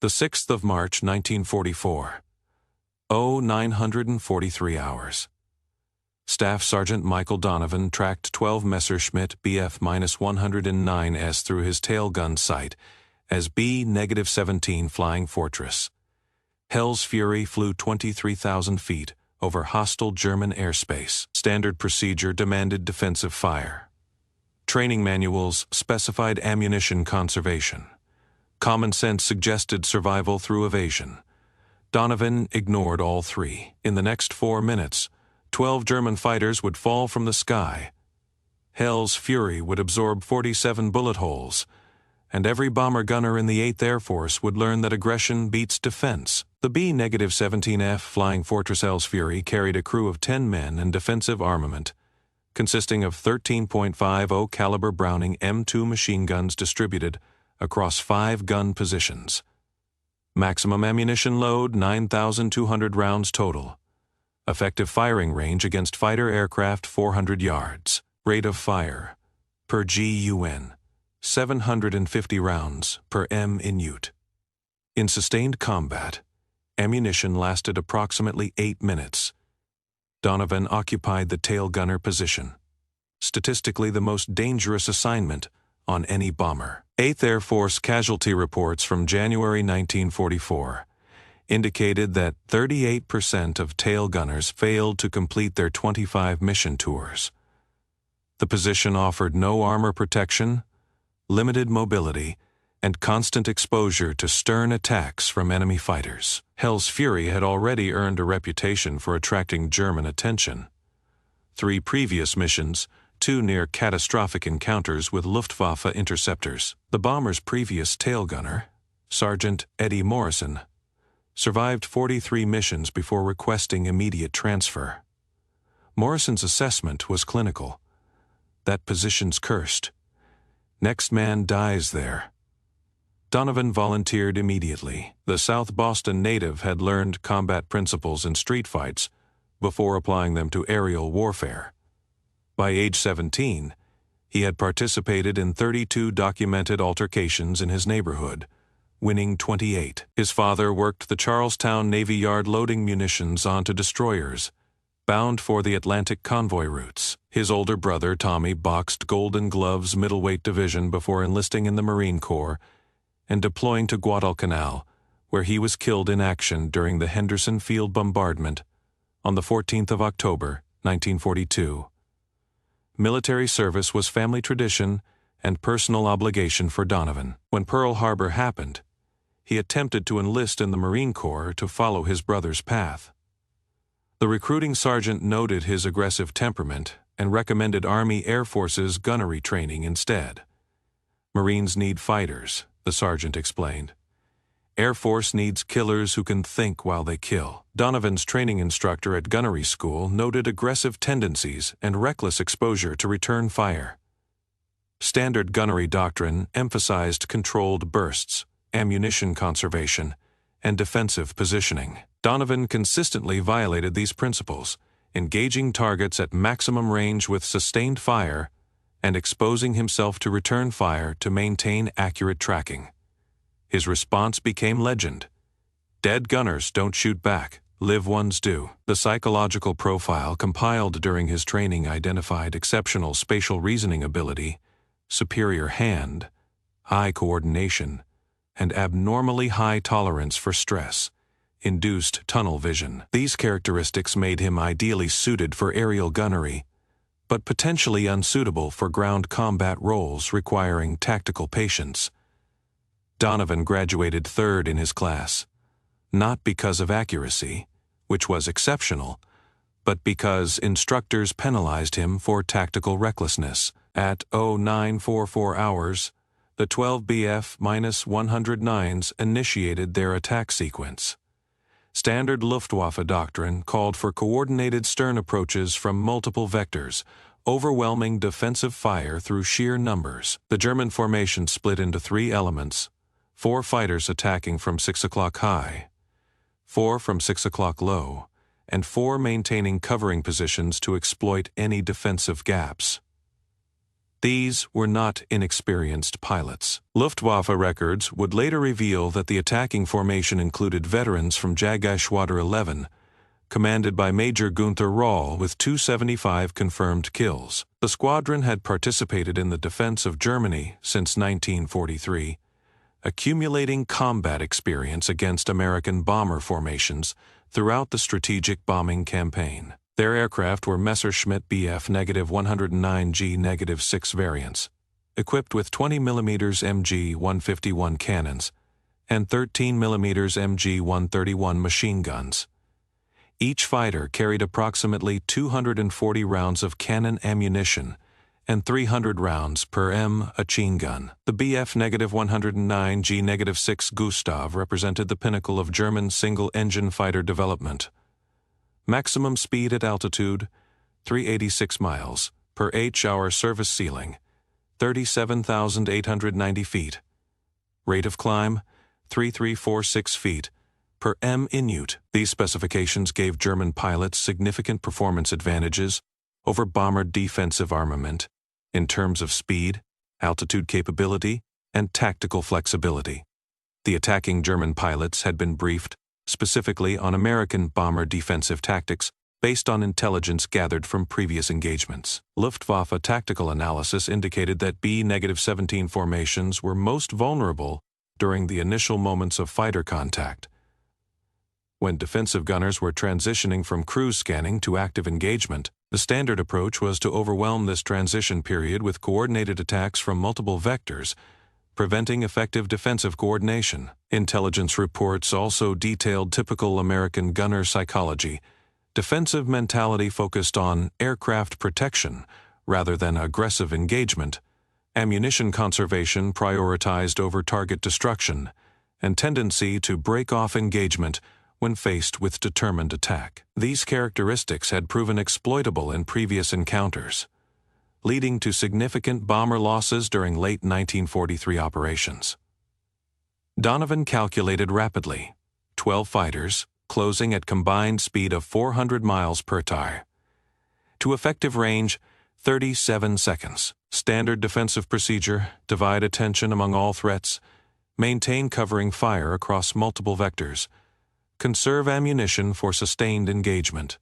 The 6th of March, 1944. 0943 hours. Staff Sergeant Michael Donovan tracked 12 Messerschmitt Bf-109s through his tail gun sight as B-17 Flying Fortress. Hell's Fury flew 23,000 feet over hostile German airspace. Standard procedure demanded defensive fire. Training manuals specified ammunition conservation. Common sense suggested survival through evasion. Donovan ignored all three. In the next 4 minutes, 12 German fighters would fall from the sky. Hell's Fury would absorb 47 bullet holes, and every bomber gunner in the 8th Air Force would learn that aggression beats defense. The B-17F Flying Fortress Hell's Fury carried a crew of 10 men and defensive armament, consisting of 13.50 caliber Browning M2 machine guns distributed across 5 gun positions. Maximum ammunition load 9,200 rounds total. Effective firing range against fighter aircraft 400 yards. Rate of fire per GUN 750 rounds per minute. In sustained combat, ammunition lasted approximately 8 minutes. Donovan occupied the tail gunner position, statistically the most dangerous assignment on any bomber. 8th Air Force casualty reports from January 1944 indicated that 38% of tail gunners failed to complete their 25 mission tours. The position offered no armor protection, limited mobility, and constant exposure to stern attacks from enemy fighters. Hell's Fury had already earned a reputation for attracting German attention. 3 previous missions, 2 near catastrophic encounters with Luftwaffe interceptors. The bomber's previous tail gunner, Sergeant Eddie Morrison, survived 43 missions before requesting immediate transfer. Morrison's assessment was clinical. That position's cursed. Next man dies there. Donovan volunteered immediately. The South Boston native had learned combat principles in street fights before applying them to aerial warfare. By age 17, he had participated in 32 documented altercations in his neighborhood, winning 28. His father worked the Charlestown Navy Yard loading munitions onto destroyers, bound for the Atlantic convoy routes. His older brother, Tommy, boxed Golden Glove's middleweight division before enlisting in the Marine Corps and deploying to Guadalcanal, where he was killed in action during the Henderson Field bombardment on the 14th of October, 1942. Military service was family tradition and personal obligation for Donovan. When Pearl Harbor happened, he attempted to enlist in the Marine Corps to follow his brother's path. The recruiting sergeant noted his aggressive temperament and recommended Army Air Force's gunnery training instead. Marines need fighters, the sergeant explained. Air Force needs killers who can think while they kill. Donovan's training instructor at gunnery school noted aggressive tendencies and reckless exposure to return fire. Standard gunnery doctrine emphasized controlled bursts, ammunition conservation, and defensive positioning. Donovan consistently violated these principles, engaging targets at maximum range with sustained fire and exposing himself to return fire to maintain accurate tracking. His response became legend. Dead gunners don't shoot back, live ones do. The psychological profile compiled during his training identified exceptional spatial reasoning ability, superior hand, high coordination, and abnormally high tolerance for stress, induced tunnel vision. These characteristics made him ideally suited for aerial gunnery, but potentially unsuitable for ground combat roles requiring tactical patience. Donovan graduated 3rd in his class, not because of accuracy, which was exceptional, but because instructors penalized him for tactical recklessness. At 0944 hours, the 12 Bf-109s initiated their attack sequence. Standard Luftwaffe doctrine called for coordinated stern approaches from multiple vectors, overwhelming defensive fire through sheer numbers. The German formation split into 3 elements: 4 fighters attacking from 6 o'clock high, 4 from 6 o'clock low, and 4 maintaining covering positions to exploit any defensive gaps. These were not inexperienced pilots. Luftwaffe records would later reveal that the attacking formation included veterans from Jägerschwader 11, commanded by Major Gunther Rahl with 275 confirmed kills. The squadron had participated in the defense of Germany since 1943, accumulating combat experience against American bomber formations throughout the strategic bombing campaign. Their aircraft were Messerschmitt Bf-109G-6 variants, equipped with 20mm MG-151 cannons and 13mm MG-131 machine guns. Each fighter carried approximately 240 rounds of cannon ammunition and 300 rounds per machine gun. The Bf-109G-6 Gustav represented the pinnacle of German single-engine fighter development. Maximum speed at altitude, 386 miles per h-hour. Service ceiling, 37,890 feet. Rate of climb, 3,346 feet per minute. These specifications gave German pilots significant performance advantages over bomber defensive armament in terms of speed, altitude capability, and tactical flexibility. The attacking German pilots had been briefed specifically on American bomber defensive tactics based on intelligence gathered from previous engagements. Luftwaffe tactical analysis indicated that B-17 formations were most vulnerable during the initial moments of fighter contact. When defensive gunners were transitioning from cruise scanning to active engagement, the standard approach was to overwhelm this transition period with coordinated attacks from multiple vectors, preventing effective defensive coordination. Intelligence reports also detailed typical American gunner psychology. Defensive mentality focused on aircraft protection rather than aggressive engagement. Ammunition conservation prioritized over target destruction, and tendency to break off engagement when faced with determined attack. These characteristics had proven exploitable in previous encounters, leading to significant bomber losses during late 1943 operations. Donovan calculated rapidly, 12 fighters, closing at combined speed of 400 miles per hour. To effective range, 37 seconds. Standard defensive procedure, divide attention among all threats, maintain covering fire across multiple vectors, conserve ammunition for sustained engagement.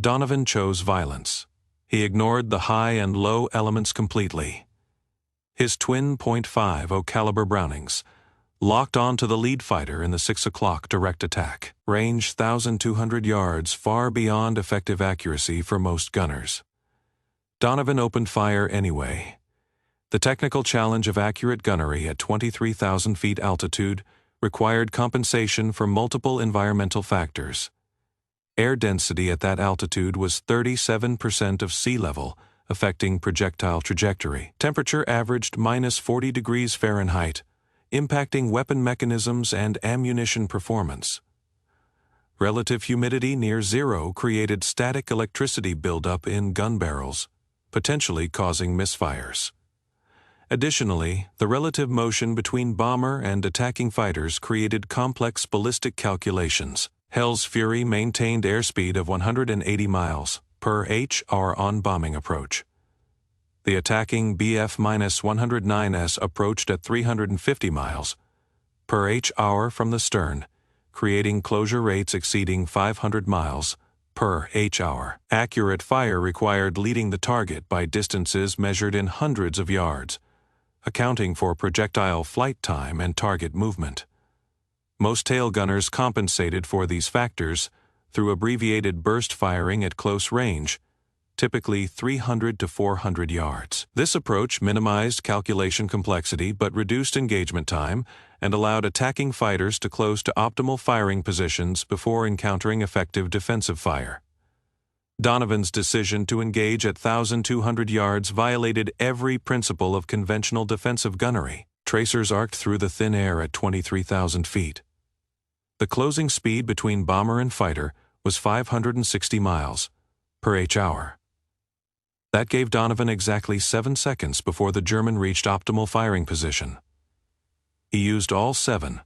Donovan chose violence. He ignored the high and low elements completely. His twin .50 caliber Brownings locked onto the lead fighter in the 6 o'clock direct attack. Range 1,200 yards, far beyond effective accuracy for most gunners. Donovan opened fire anyway. The technical challenge of accurate gunnery at 23,000 feet altitude required compensation for multiple environmental factors. Air density at that altitude was 37% of sea level, affecting projectile trajectory. Temperature averaged -40 degrees Fahrenheit, impacting weapon mechanisms and ammunition performance. Relative humidity near zero created static electricity buildup in gun barrels, potentially causing misfires. Additionally, the relative motion between bomber and attacking fighters created complex ballistic calculations. Hell's Fury maintained airspeed of 180 miles per h-hour on bombing approach. The attacking Bf-109S approached at 350 miles per h-hour from the stern, creating closure rates exceeding 500 miles per h-hour. Accurate fire required leading the target by distances measured in hundreds of yards, accounting for projectile flight time and target movement. Most tail gunners compensated for these factors through abbreviated burst firing at close range, typically 300 to 400 yards. This approach minimized calculation complexity but reduced engagement time and allowed attacking fighters to close to optimal firing positions before encountering effective defensive fire. Donovan's decision to engage at 1,200 yards violated every principle of conventional defensive gunnery. Tracers arced through the thin air at 23,000 feet. The closing speed between bomber and fighter was 560 miles per h-hour. That gave Donovan exactly 7 seconds before the German reached optimal firing position. He used all 7,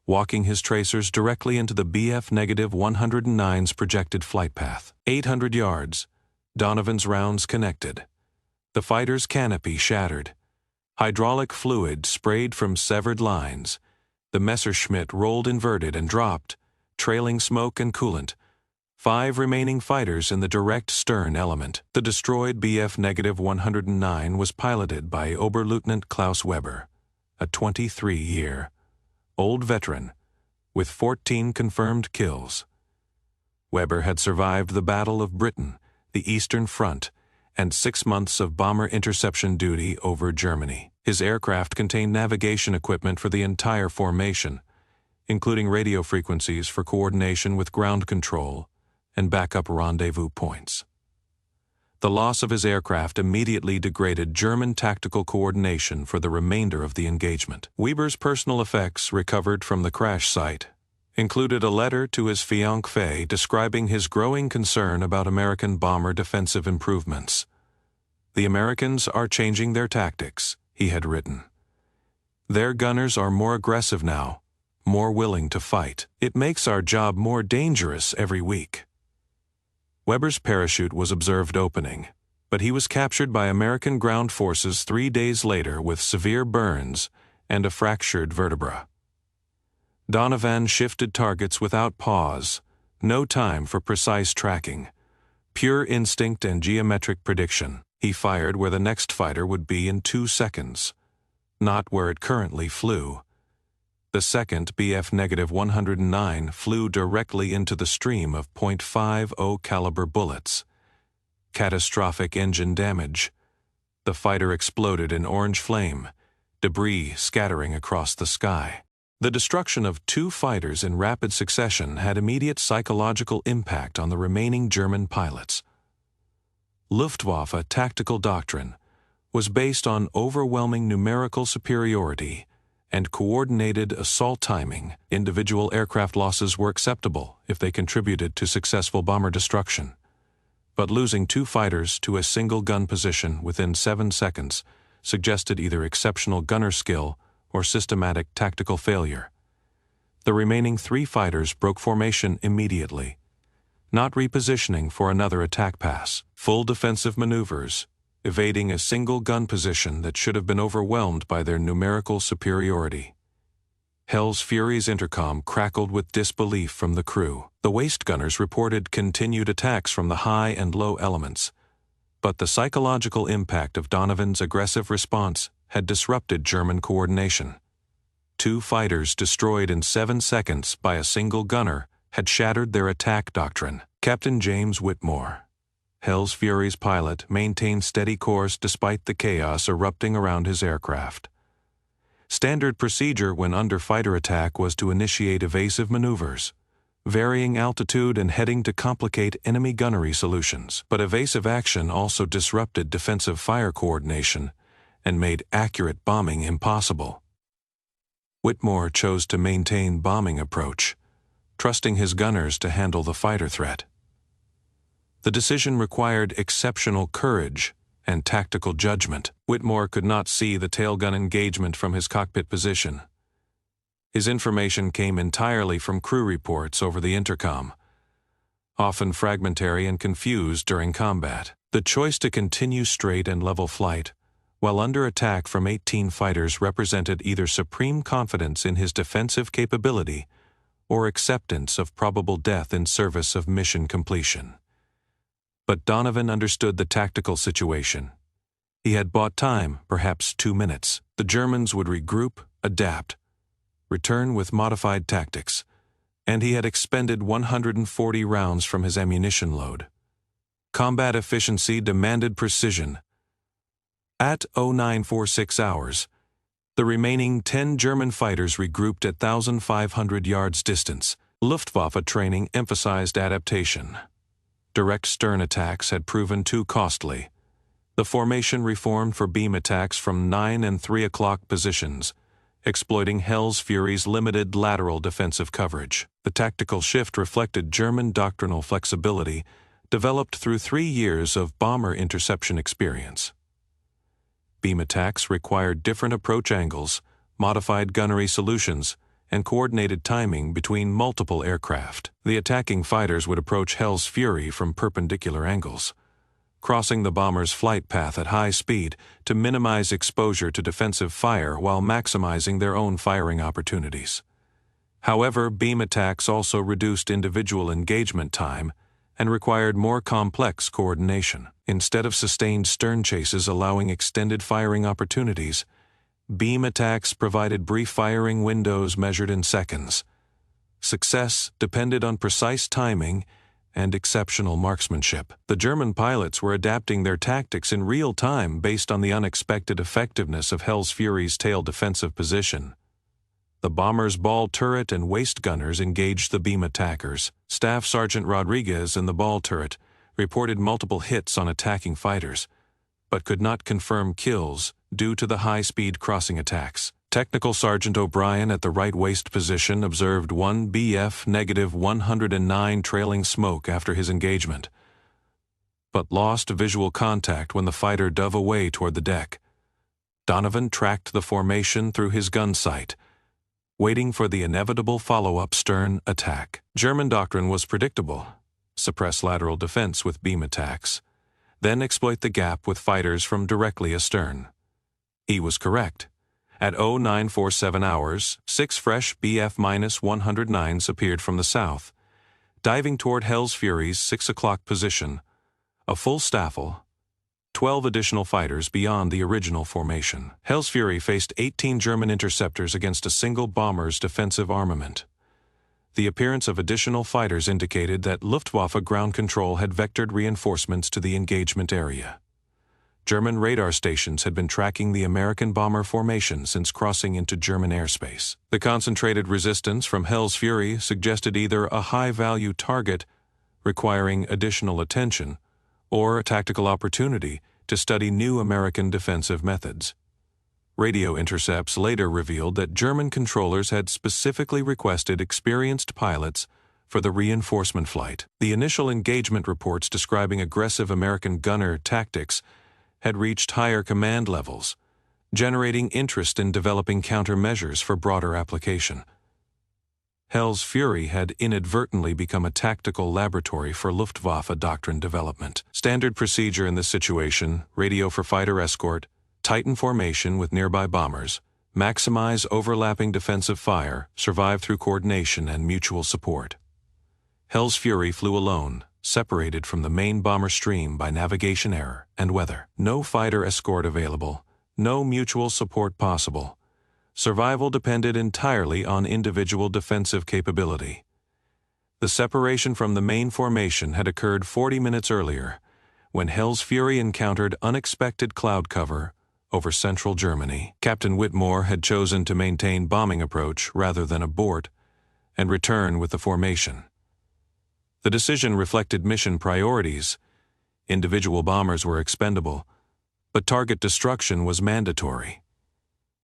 walking his tracers directly into the Bf-109's projected flight path. 800 yards, Donovan's rounds connected. The fighter's canopy shattered. Hydraulic fluid sprayed from severed lines. The Messerschmitt rolled inverted and dropped, trailing smoke and coolant. 5 remaining fighters in the direct stern element. The destroyed Bf-109 was piloted by Oberleutnant Klaus Weber, a 23-year-old veteran, with 14 confirmed kills. Weber had survived the Battle of Britain, the Eastern Front, and 6 months of bomber interception duty over Germany. His aircraft contained navigation equipment for the entire formation, including radio frequencies for coordination with ground control and backup rendezvous points. The loss of his aircraft immediately degraded German tactical coordination for the remainder of the engagement. Weber's personal effects recovered from the crash site included a letter to his fiancée describing his growing concern about American bomber defensive improvements. "The Americans are changing their tactics," he had written. "Their gunners are more aggressive now, more willing to fight. It makes our job more dangerous every week." Weber's parachute was observed opening, but he was captured by American ground forces 3 days later with severe burns and a fractured vertebra. Donovan shifted targets without pause, no time for precise tracking, pure instinct and geometric prediction. He fired where the next fighter would be in 2 seconds, not where it currently flew. The second Bf-109 flew directly into the stream of .50 caliber bullets. Catastrophic engine damage. The fighter exploded in orange flame, debris scattering across the sky. The destruction of 2 fighters in rapid succession had immediate psychological impact on the remaining German pilots. Luftwaffe tactical doctrine was based on overwhelming numerical superiority and coordinated assault timing. Individual aircraft losses were acceptable if they contributed to successful bomber destruction. But losing 2 fighters to a single gun position within 7 seconds suggested either exceptional gunner skill or systematic tactical failure. The remaining 3 fighters broke formation immediately, not repositioning for another attack pass. Full defensive maneuvers, evading a single gun position that should have been overwhelmed by their numerical superiority. Hell's Fury's intercom crackled with disbelief from the crew. The waist gunners reported continued attacks from the high and low elements, but the psychological impact of Donovan's aggressive response had disrupted German coordination. 2 fighters destroyed in 7 seconds by a single gunner had shattered their attack doctrine. Captain James Whitmore, Hell's Fury's pilot, maintained steady course despite the chaos erupting around his aircraft. Standard procedure when under fighter attack was to initiate evasive maneuvers, varying altitude and heading to complicate enemy gunnery solutions. But evasive action also disrupted defensive fire coordination and made accurate bombing impossible. Whitmore chose to maintain bombing approach, trusting his gunners to handle the fighter threat. The decision required exceptional courage and tactical judgment. Whitmore could not see the tailgun engagement from his cockpit position. His information came entirely from crew reports over the intercom, often fragmentary and confused during combat. The choice to continue straight and level flight while under attack from 18 fighters represented either supreme confidence in his defensive capability or acceptance of probable death in service of mission completion. But Donovan understood the tactical situation. He had bought time, perhaps 2 minutes. The Germans would regroup, adapt, return with modified tactics, and he had expended 140 rounds from his ammunition load. Combat efficiency demanded precision. At 0946 hours, the remaining 10 German fighters regrouped at 1,500 yards distance. Luftwaffe training emphasized adaptation. Direct stern attacks had proven too costly. The formation reformed for beam attacks from 9 and 3 o'clock positions, exploiting Hell's Fury's limited lateral defensive coverage. The tactical shift reflected German doctrinal flexibility developed through 3 years of bomber interception experience. Beam attacks required different approach angles, modified gunnery solutions, and coordinated timing between multiple aircraft. The attacking fighters would approach Hell's Fury from perpendicular angles, crossing the bomber's flight path at high speed to minimize exposure to defensive fire while maximizing their own firing opportunities. However, beam attacks also reduced individual engagement time and required more complex coordination. Instead of sustained stern chases allowing extended firing opportunities, beam attacks provided brief firing windows measured in seconds. Success depended on precise timing and exceptional marksmanship. The German pilots were adapting their tactics in real time based on the unexpected effectiveness of Hell's Fury's tail defensive position. The bomber's ball turret and waist gunners engaged the beam attackers. Staff Sergeant Rodriguez in the ball turret reported multiple hits on attacking fighters, but could not confirm kills due to the high-speed crossing attacks. Technical Sergeant O'Brien at the right waist position observed one BF-109 trailing smoke after his engagement, but lost visual contact when the fighter dove away toward the deck. Donovan tracked the formation through his gun sight, waiting for the inevitable follow-up stern attack. German doctrine was predictable: suppress lateral defense with beam attacks, then exploit the gap with fighters from directly astern. He was correct. At 0947 hours, 6 fresh BF-109s appeared from the south, diving toward Hell's Fury's 6 o'clock position, a full staffel, 12 additional fighters beyond the original formation. Hell's Fury faced 18 German interceptors against a single bomber's defensive armament. The appearance of additional fighters indicated that Luftwaffe ground control had vectored reinforcements to the engagement area. German radar stations had been tracking the American bomber formation since crossing into German airspace. The concentrated resistance from Hell's Fury suggested either a high-value target requiring additional attention or a tactical opportunity to study new American defensive methods. Radio intercepts later revealed that German controllers had specifically requested experienced pilots for the reinforcement flight. The initial engagement reports describing aggressive American gunner tactics had reached higher command levels, generating interest in developing countermeasures for broader application. Hell's Fury had inadvertently become a tactical laboratory for Luftwaffe doctrine development. Standard procedure in this situation: radio for fighter escort, tighten formation with nearby bombers, maximize overlapping defensive fire, survive through coordination and mutual support. Hell's Fury flew alone, separated from the main bomber stream by navigation error and weather. No fighter escort available, no mutual support possible. Survival depended entirely on individual defensive capability. The separation from the main formation had occurred 40 minutes earlier, when Hell's Fury encountered unexpected cloud cover over central Germany. Captain Whitmore had chosen to maintain bombing approach rather than abort and return with the formation. The decision reflected mission priorities. Individual bombers were expendable, but target destruction was mandatory.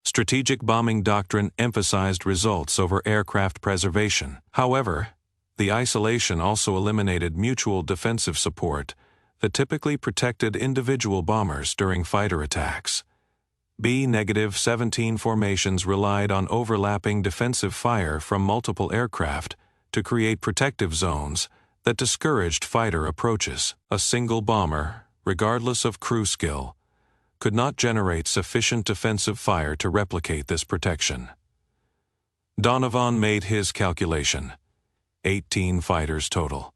Strategic bombing doctrine emphasized results over aircraft preservation. However, the isolation also eliminated mutual defensive support that typically protected individual bombers during fighter attacks. B-17 formations relied on overlapping defensive fire from multiple aircraft to create protective zones that discouraged fighter approaches. A single bomber, regardless of crew skill, could not generate sufficient defensive fire to replicate this protection. Donovan made his calculation: 18 fighters total.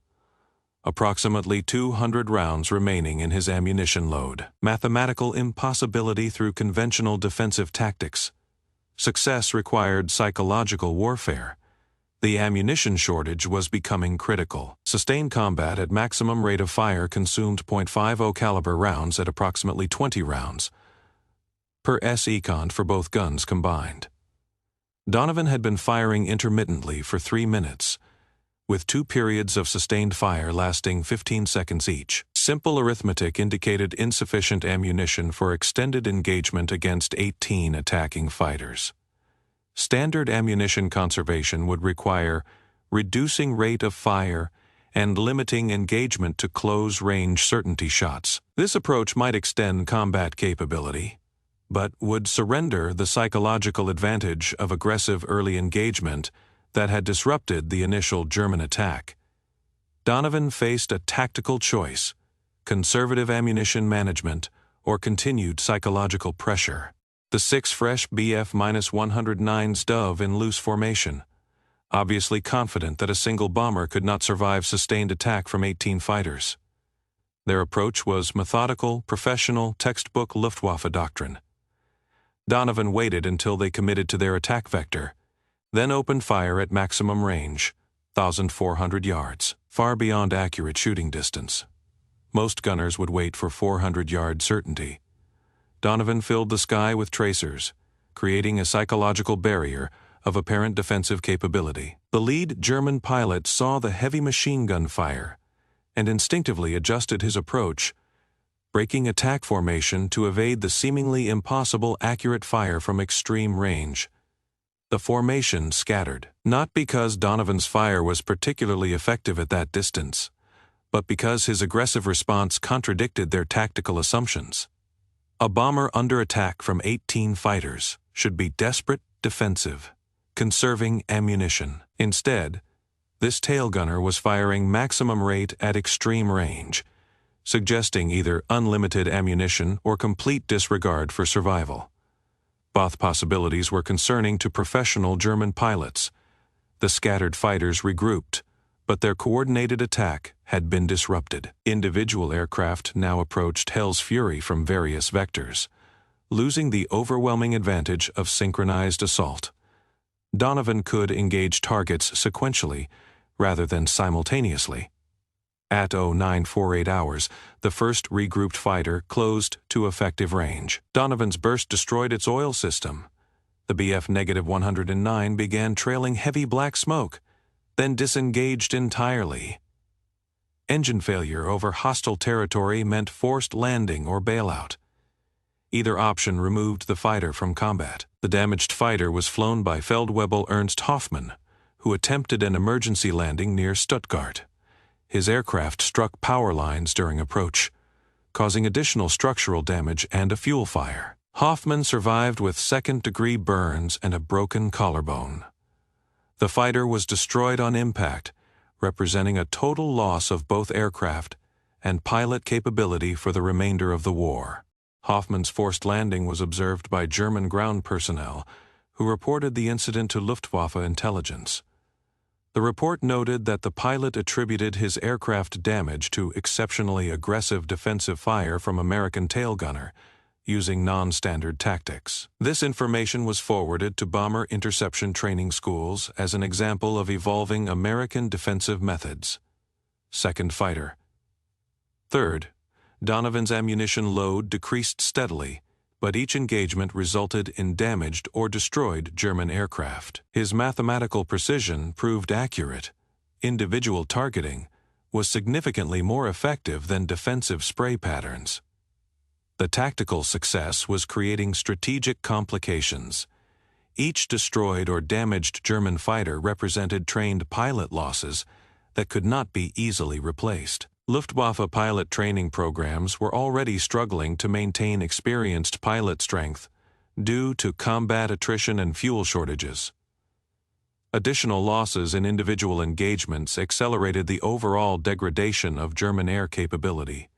Approximately 200 rounds remaining in his ammunition load. Mathematical impossibility through conventional defensive tactics. Success required psychological warfare. The ammunition shortage was becoming critical. Sustained combat at maximum rate of fire consumed .50 caliber rounds at approximately 20 rounds per s-econ for both guns combined. Donovan had been firing intermittently for 3 minutes, with 2 periods of sustained fire lasting 15 seconds each. Simple arithmetic indicated insufficient ammunition for extended engagement against 18 attacking fighters. Standard ammunition conservation would require reducing rate of fire and limiting engagement to close-range certainty shots. This approach might extend combat capability, but would surrender the psychological advantage of aggressive early engagement that had disrupted the initial German attack. Donovan faced a tactical choice: conservative ammunition management, or continued psychological pressure. The 6 fresh BF-109s dove in loose formation, obviously confident that a single bomber could not survive sustained attack from 18 fighters. Their approach was methodical, professional, textbook Luftwaffe doctrine. Donovan waited until they committed to their attack vector, then opened fire at maximum range, 1,400 yards, far beyond accurate shooting distance. Most gunners would wait for 400-yard certainty. Donovan filled the sky with tracers, creating a psychological barrier of apparent defensive capability. The lead German pilot saw the heavy machine gun fire and instinctively adjusted his approach, breaking attack formation to evade the seemingly impossible accurate fire from extreme range. The formation scattered, not because Donovan's fire was particularly effective at that distance, but because his aggressive response contradicted their tactical assumptions. A bomber under attack from 18 fighters should be desperate, defensive, conserving ammunition. Instead, this tail gunner was firing maximum rate at extreme range, suggesting either unlimited ammunition or complete disregard for survival. Both possibilities were concerning to professional German pilots. The scattered fighters regrouped, but their coordinated attack had been disrupted. Individual aircraft now approached Hell's Fury from various vectors, losing the overwhelming advantage of synchronized assault. Donovan could engage targets sequentially rather than simultaneously. At 0948 hours, the first regrouped fighter closed to effective range. Donovan's burst destroyed its oil system. The BF-109 began trailing heavy black smoke, then disengaged entirely. Engine failure over hostile territory meant forced landing or bailout. Either option removed the fighter from combat. The damaged fighter was flown by Feldwebel Ernst Hoffmann, who attempted an emergency landing near Stuttgart. His aircraft struck power lines during approach, causing additional structural damage and a fuel fire. Hoffmann survived with second-degree burns and a broken collarbone. The fighter was destroyed on impact, representing a total loss of both aircraft and pilot capability for the remainder of the war. Hoffmann's forced landing was observed by German ground personnel, who reported the incident to Luftwaffe intelligence. The report noted that the pilot attributed his aircraft damage to exceptionally aggressive defensive fire from American tail gunner, using non-standard tactics. This information was forwarded to bomber interception training schools as an example of evolving American defensive methods. Second fighter. Third, Donovan's ammunition load decreased steadily, but each engagement resulted in damaged or destroyed German aircraft. His mathematical precision proved accurate. Individual targeting was significantly more effective than defensive spray patterns. The tactical success was creating strategic complications. Each destroyed or damaged German fighter represented trained pilot losses that could not be easily replaced. Luftwaffe pilot training programs were already struggling to maintain experienced pilot strength due to combat attrition and fuel shortages. Additional losses in individual engagements accelerated the overall degradation of German air capability.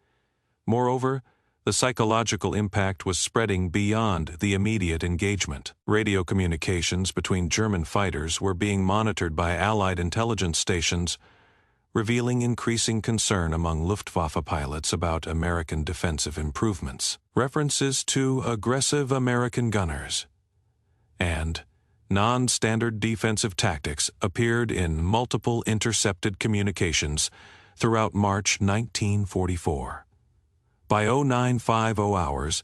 Moreover, the psychological impact was spreading beyond the immediate engagement. Radio communications between German fighters were being monitored by Allied intelligence stations, revealing increasing concern among Luftwaffe pilots about American defensive improvements. References to aggressive American gunners and non-standard defensive tactics appeared in multiple intercepted communications throughout March 1944. By 0950 hours,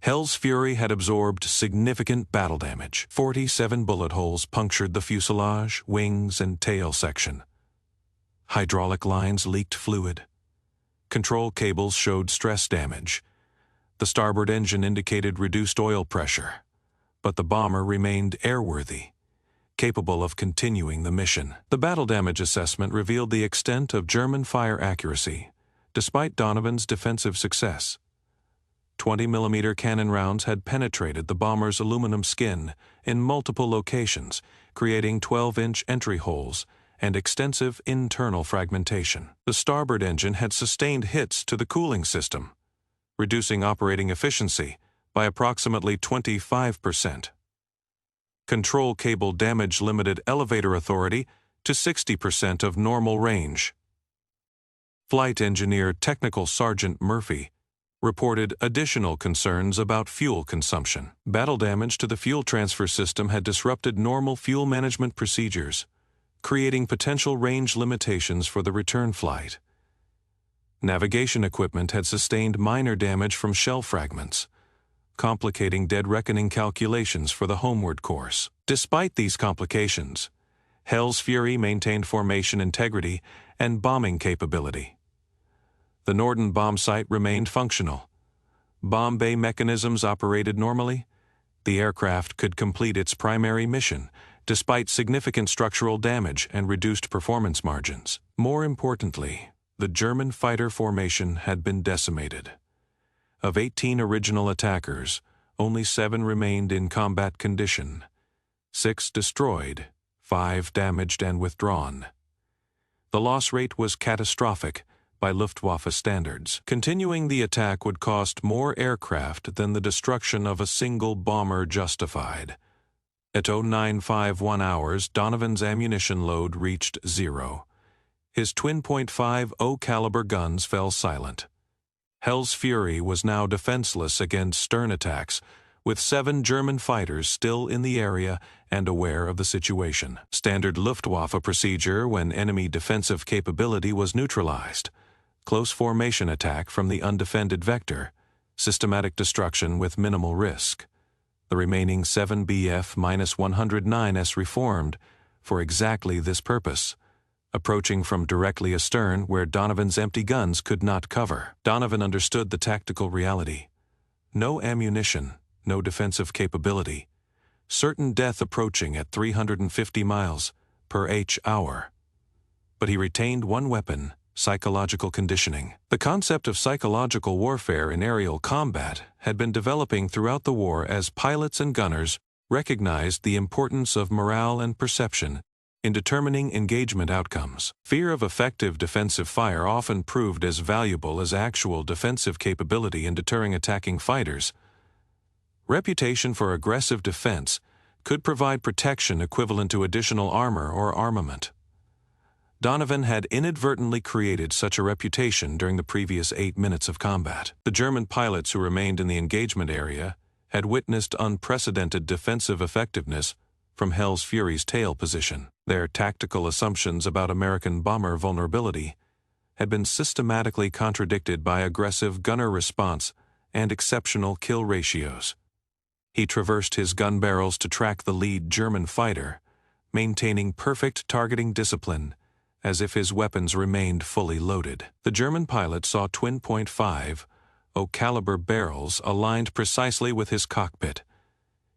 Hell's Fury had absorbed significant battle damage. 47 bullet holes punctured the fuselage, wings, and tail section. Hydraulic lines leaked fluid. Control cables showed stress damage. The starboard engine indicated reduced oil pressure, but the bomber remained airworthy, capable of continuing the mission. The battle damage assessment revealed the extent of German fire accuracy, despite Donovan's defensive success. 20mm cannon rounds had penetrated the bomber's aluminum skin in multiple locations, creating 12-inch entry holes and extensive internal fragmentation. The starboard engine had sustained hits to the cooling system, reducing operating efficiency by approximately 25%. Control cable damage limited elevator authority to 60% of normal range. Flight Engineer Technical Sergeant Murphy reported additional concerns about fuel consumption. Battle damage to the fuel transfer system had disrupted normal fuel management procedures, creating potential range limitations for the return flight. Navigation equipment had sustained minor damage from shell fragments, complicating dead reckoning calculations for the homeward course. Despite these complications, Hell's Fury maintained formation integrity and bombing capability. The Norden bomb site remained functional. Bomb bay mechanisms operated normally. The aircraft could complete its primary mission, despite significant structural damage and reduced performance margins. More importantly, the German fighter formation had been decimated. Of 18 original attackers, only 7 remained in combat condition. 6 destroyed, 5 damaged and withdrawn. The loss rate was catastrophic by Luftwaffe standards. Continuing the attack would cost more aircraft than the destruction of a single bomber justified. At 0951 hours, Donovan's ammunition load reached 0. His twin .50 caliber guns fell silent. Hell's Fury was now defenseless against stern attacks, with 7 German fighters still in the area and aware of the situation. Standard Luftwaffe procedure when enemy defensive capability was neutralized. Close formation attack from the undefended vector. Systematic destruction with minimal risk. The remaining 7 BF-109s reformed for exactly this purpose, approaching from directly astern where Donovan's empty guns could not cover. Donovan understood the tactical reality. No ammunition, no defensive capability. Certain death approaching at 350 miles per hour. But he retained one weapon: psychological conditioning. The concept of psychological warfare in aerial combat had been developing throughout the war as pilots and gunners recognized the importance of morale and perception in determining engagement outcomes. Fear of effective defensive fire often proved as valuable as actual defensive capability in deterring attacking fighters. Reputation for aggressive defense could provide protection equivalent to additional armor or armament. Donovan had inadvertently created such a reputation during the previous 8 minutes of combat. The German pilots who remained in the engagement area had witnessed unprecedented defensive effectiveness from Hell's Fury's tail position. Their tactical assumptions about American bomber vulnerability had been systematically contradicted by aggressive gunner response and exceptional kill ratios. He traversed his gun barrels to track the lead German fighter, maintaining perfect targeting discipline as if his weapons remained fully loaded. The German pilot saw twin .50 caliber barrels aligned precisely with his cockpit.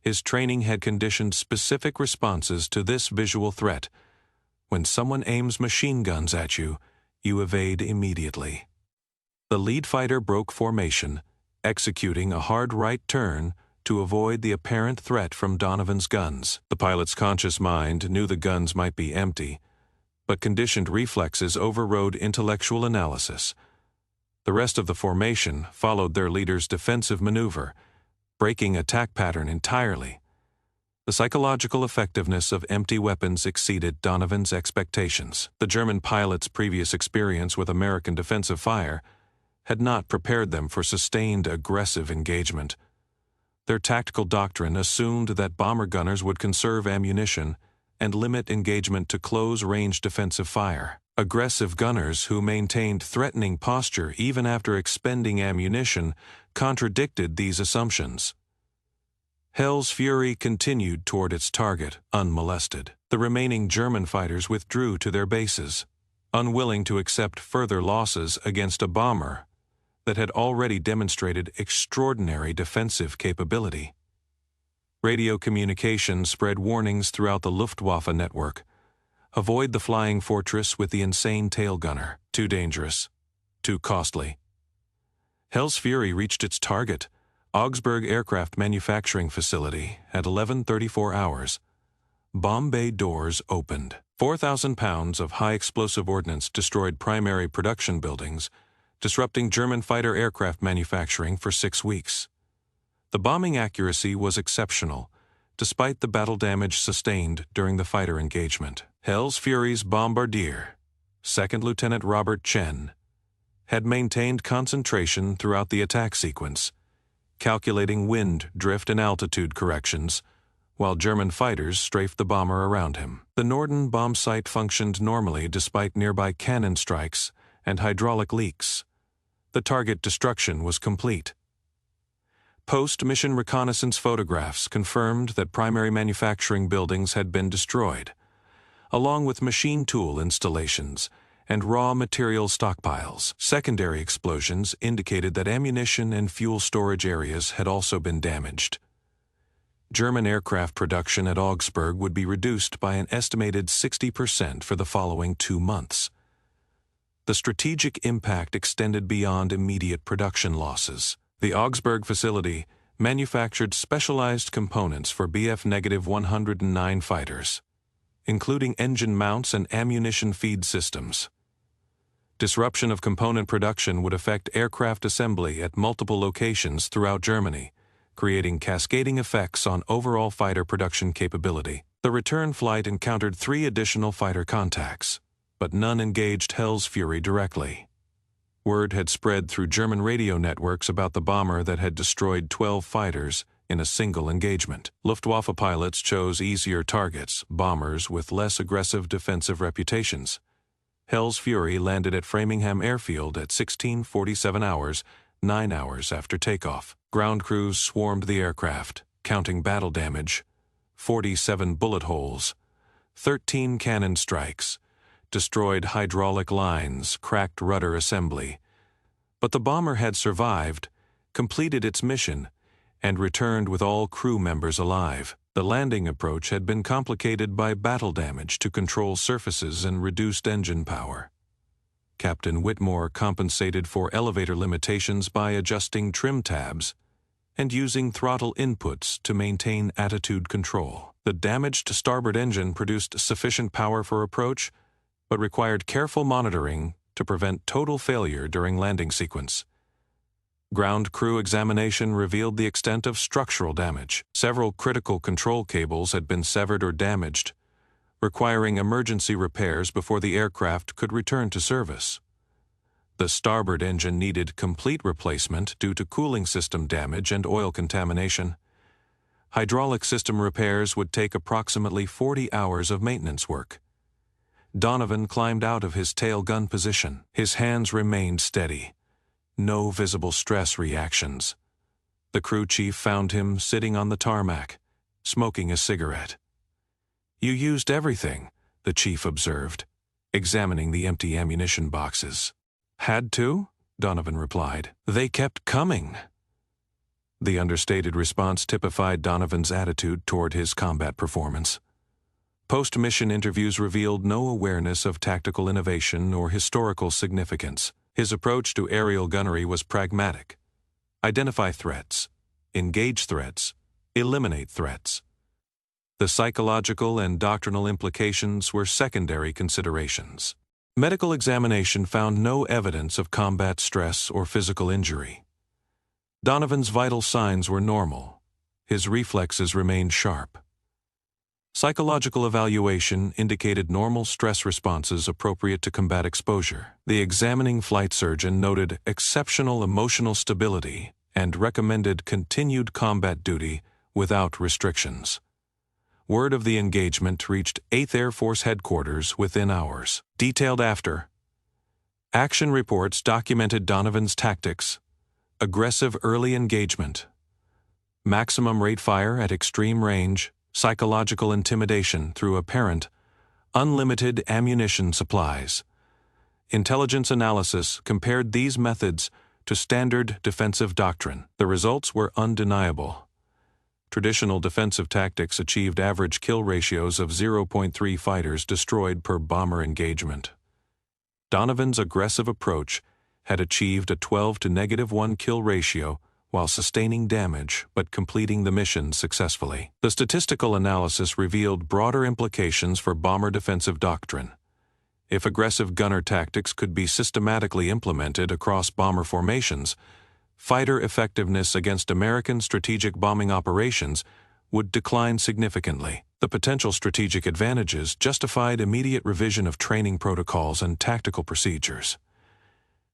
His training had conditioned specific responses to this visual threat. When someone aims machine guns at you, you evade immediately. The lead fighter broke formation, executing a hard right turn to avoid the apparent threat from Donovan's guns. The pilot's conscious mind knew the guns might be empty, but conditioned reflexes overrode intellectual analysis. The rest of the formation followed their leader's defensive maneuver, breaking attack pattern entirely. The psychological effectiveness of empty weapons exceeded Donovan's expectations. The German pilot's previous experience with American defensive fire had not prepared them for sustained aggressive engagement. Their tactical doctrine assumed that bomber gunners would conserve ammunition and limit engagement to close-range defensive fire. Aggressive gunners who maintained threatening posture even after expending ammunition contradicted these assumptions. Hell's Fury continued toward its target, unmolested. The remaining German fighters withdrew to their bases, unwilling to accept further losses against a bomber that had already demonstrated extraordinary defensive capability. Radio communication spread warnings throughout the Luftwaffe network. Avoid the flying fortress with the insane tail gunner. Too dangerous. Too costly. Hell's Fury reached its target, Augsburg Aircraft Manufacturing Facility, at 11:34 hours. bomb bay doors opened. 4,000 pounds of high-explosive ordnance destroyed primary production buildings, disrupting German fighter aircraft manufacturing for 6 weeks. The bombing accuracy was exceptional, despite the battle damage sustained during the fighter engagement. Hell's Fury's bombardier, 2nd Lieutenant Robert Chen, had maintained concentration throughout the attack sequence, calculating wind, drift, and altitude corrections, while German fighters strafed the bomber around him. The Norden bomb site functioned normally despite nearby cannon strikes and hydraulic leaks. The target destruction was complete. Post-mission reconnaissance photographs confirmed that primary manufacturing buildings had been destroyed, along with machine tool installations and raw material stockpiles. Secondary explosions indicated that ammunition and fuel storage areas had also been damaged. German aircraft production at Augsburg would be reduced by an estimated 60% for the following 2 months. The strategic impact extended beyond immediate production losses. The Augsburg facility manufactured specialized components for Bf-109 fighters, including engine mounts and ammunition feed systems. Disruption of component production would affect aircraft assembly at multiple locations throughout Germany, creating cascading effects on overall fighter production capability. The return flight encountered 3 additional fighter contacts, but none engaged Hell's Fury directly. Word had spread through German radio networks about the bomber that had destroyed 12 fighters in a single engagement. Luftwaffe pilots chose easier targets, bombers with less aggressive defensive reputations. Hell's Fury landed at Framingham Airfield at 16:47 hours, 9 hours after takeoff. Ground crews swarmed the aircraft, counting battle damage: 47 bullet holes, 13 cannon strikes, destroyed hydraulic lines, cracked rudder assembly. But the bomber had survived, completed its mission, and returned with all crew members alive. The landing approach had been complicated by battle damage to control surfaces and reduced engine power. Captain Whitmore compensated for elevator limitations by adjusting trim tabs and using throttle inputs to maintain attitude control. The damaged starboard engine produced sufficient power for approach, but required careful monitoring to prevent total failure during landing sequence. Ground crew examination revealed the extent of structural damage. Several critical control cables had been severed or damaged, requiring emergency repairs before the aircraft could return to service. The starboard engine needed complete replacement due to cooling system damage and oil contamination. Hydraulic system repairs would take approximately 40 hours of maintenance work. Donovan climbed out of his tail gun position. His hands remained steady. No visible stress reactions. The crew chief found him sitting on the tarmac, smoking a cigarette. "You used everything," the chief observed, examining the empty ammunition boxes. "Had to?" Donovan replied. "They kept coming." The understated response typified Donovan's attitude toward his combat performance. Post-mission interviews revealed no awareness of tactical innovation or historical significance. His approach to aerial gunnery was pragmatic. Identify threats, engage threats, eliminate threats. The psychological and doctrinal implications were secondary considerations. Medical examination found no evidence of combat stress or physical injury. Donovan's vital signs were normal. His reflexes remained sharp. Psychological evaluation indicated normal stress responses appropriate to combat exposure. The examining flight surgeon noted exceptional emotional stability and recommended continued combat duty without restrictions. Word of the engagement reached 8th Air Force Headquarters within hours. Detailed after. Action reports documented Donovan's tactics: aggressive early engagement, maximum rate fire at extreme range, psychological intimidation through apparent, unlimited ammunition supplies. Intelligence analysis compared these methods to standard defensive doctrine. The results were undeniable. Traditional defensive tactics achieved average kill ratios of 0.3 fighters destroyed per bomber engagement. Donovan's aggressive approach had achieved a 12 to -1 kill ratio while sustaining damage but completing the mission successfully. The statistical analysis revealed broader implications for bomber defensive doctrine. If aggressive gunner tactics could be systematically implemented across bomber formations, fighter effectiveness against American strategic bombing operations would decline significantly. The potential strategic advantages justified immediate revision of training protocols and tactical procedures.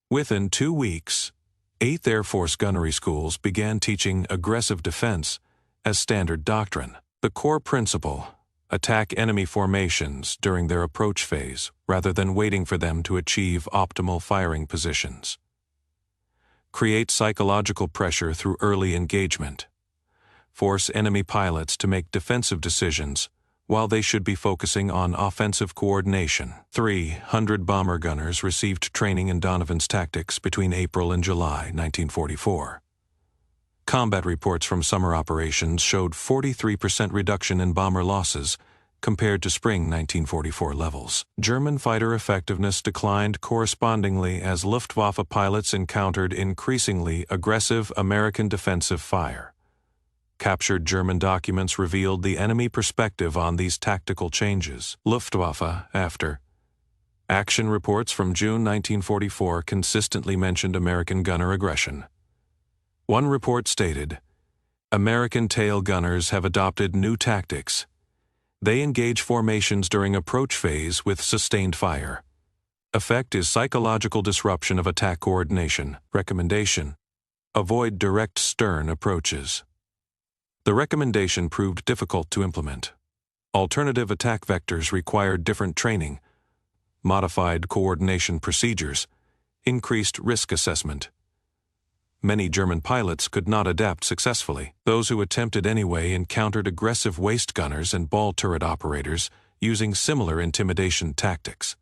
Within 2 weeks, 8th Air Force gunnery schools began teaching aggressive defense as standard doctrine. The core principle: attack enemy formations during their approach phase rather than waiting for them to achieve optimal firing positions. Create psychological pressure through early engagement. Force enemy pilots to make defensive decisions while they should be focusing on offensive coordination. 300 bomber gunners received training in Donovan's tactics between April and July 1944. Combat reports from summer operations showed 43% reduction in bomber losses compared to spring 1944 levels. German fighter effectiveness declined correspondingly as Luftwaffe pilots encountered increasingly aggressive American defensive fire. Captured German documents revealed the enemy perspective on these tactical changes. Luftwaffe after. Action reports from June 1944 consistently mentioned American gunner aggression. One report stated, "American tail gunners have adopted new tactics. They engage formations during approach phase with sustained fire. Effect is psychological disruption of attack coordination. Recommendation: avoid direct stern approaches." The recommendation proved difficult to implement. Alternative attack vectors required different training, modified coordination procedures, increased risk assessment. Many German pilots could not adapt successfully. Those who attempted anyway encountered aggressive waist gunners and ball turret operators using similar intimidation tactics.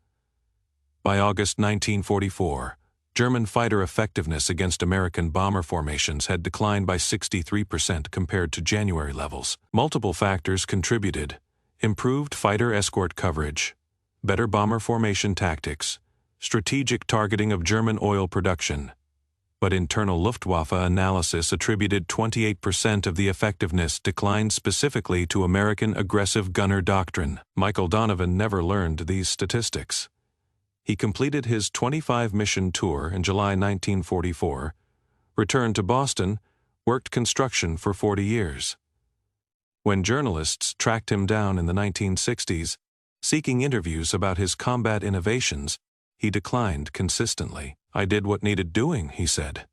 By August 1944, German fighter effectiveness against American bomber formations had declined by 63% compared to January levels. Multiple factors contributed: improved fighter escort coverage, better bomber formation tactics, strategic targeting of German oil production. But internal Luftwaffe analysis attributed 28% of the effectiveness decline specifically to American aggressive gunner doctrine. Michael Donovan never learned these statistics. He completed his 25-mission tour in July 1944, returned to Boston, worked construction for 40 years. When journalists tracked him down in the 1960s, seeking interviews about his combat innovations, he declined consistently. "I did what needed doing," he said.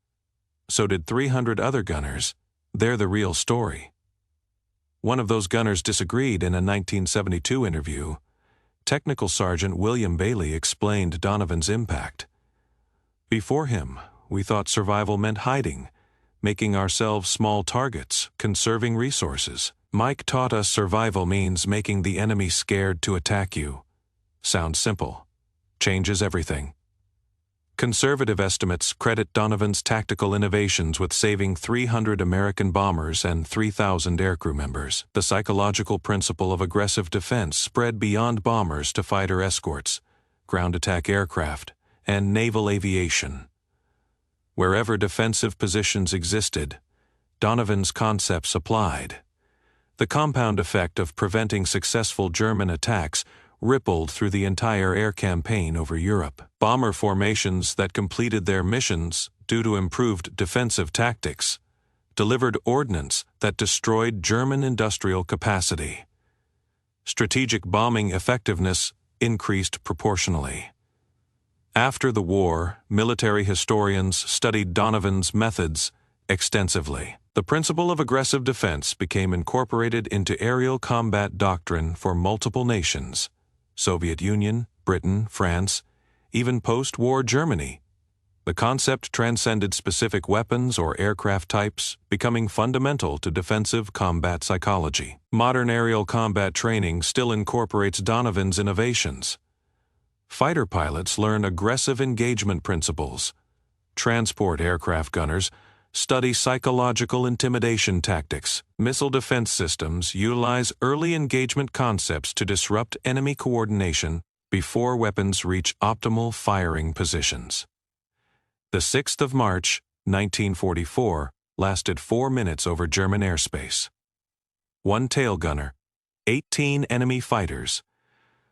"So did 300 other gunners. They're the real story." One of those gunners disagreed in a 1972 interview. Technical Sergeant William Bailey explained Donovan's impact. "Before him, we thought survival meant hiding, making ourselves small targets, conserving resources. Mike taught us survival means making the enemy scared to attack you. Sounds simple. Changes everything." Conservative estimates credit Donovan's tactical innovations with saving 300 American bombers and 3,000 aircrew members. The psychological principle of aggressive defense spread beyond bombers to fighter escorts, ground attack aircraft, and naval aviation. Wherever defensive positions existed, Donovan's concepts applied. The compound effect of preventing successful German attacks rippled through the entire air campaign over Europe. Bomber formations that completed their missions due to improved defensive tactics delivered ordnance that destroyed German industrial capacity. Strategic bombing effectiveness increased proportionally. After the war, military historians studied Donovan's methods extensively. The principle of aggressive defense became incorporated into aerial combat doctrine for multiple nations: Soviet Union, Britain, France, even post-war Germany. The concept transcended specific weapons or aircraft types, becoming fundamental to defensive combat psychology. Modern aerial combat training still incorporates Donovan's innovations. Fighter pilots learn aggressive engagement principles. Transport aircraft gunners study psychological intimidation tactics. Missile defense systems utilize early engagement concepts to disrupt enemy coordination before weapons reach optimal firing positions. The 6th of March, 1944, lasted 4 minutes over German airspace. 1 tail gunner, 18 enemy fighters,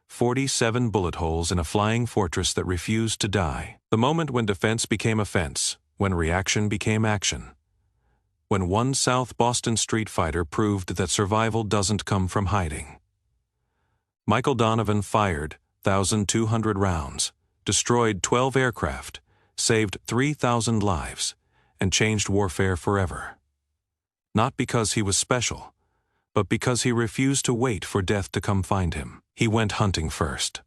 47 bullet holes in a flying fortress that refused to die. The moment when defense became offense, when reaction became action. When one South Boston street fighter proved that survival doesn't come from hiding. Michael Donovan fired 1,200 rounds, destroyed 12 aircraft, saved 3,000 lives, and changed warfare forever. Not because he was special, but because he refused to wait for death to come find him. He went hunting first.